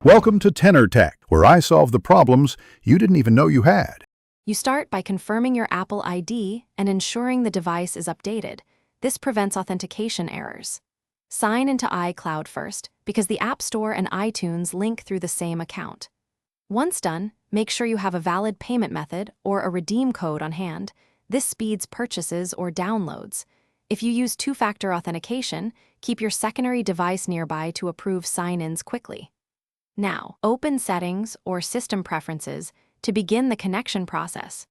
Welcome to Tenor Tech, where I solve the problems you didn't even know you had. You start by confirming your Apple ID and ensuring the device is updated. This prevents authentication errors. Sign into iCloud first, because the App Store and iTunes link through the same account. Once done, make sure you have a valid payment method or a redeem code on hand. This speeds purchases or downloads. If you use two-factor authentication, keep your secondary device nearby to approve sign-ins quickly. Now, open Settings or System Preferences to begin the connection process.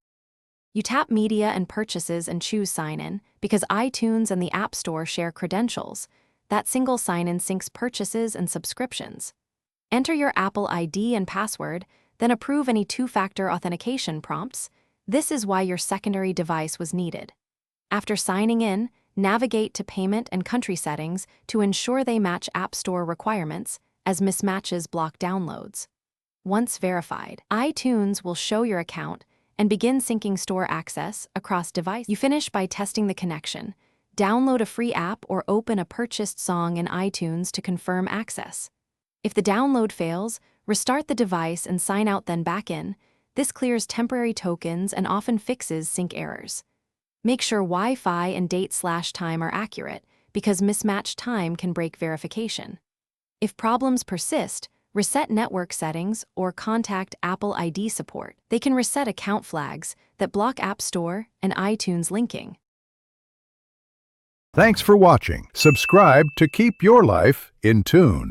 You tap Media and Purchases and choose Sign-In because iTunes and the App Store share credentials. That single sign-in syncs purchases and subscriptions. Enter your Apple ID and password, then approve any two-factor authentication prompts. This is why your secondary device was needed. After signing in, navigate to Payment and Country Settings to ensure they match App Store requirements, as mismatches block downloads. Once verified, iTunes will show your account and begin syncing store access across devices. You finish by testing the connection. Download a free app or open a purchased song in iTunes to confirm access. If the download fails, restart the device and sign out, then back in. This clears temporary tokens and often fixes sync errors. Make sure Wi-Fi and date/time are accurate, because mismatched time can break verification. If problems persist, reset network settings or contact Apple ID support. They can reset account flags that block App Store and iTunes linking. Thanks for watching. Subscribe to keep your life in tune.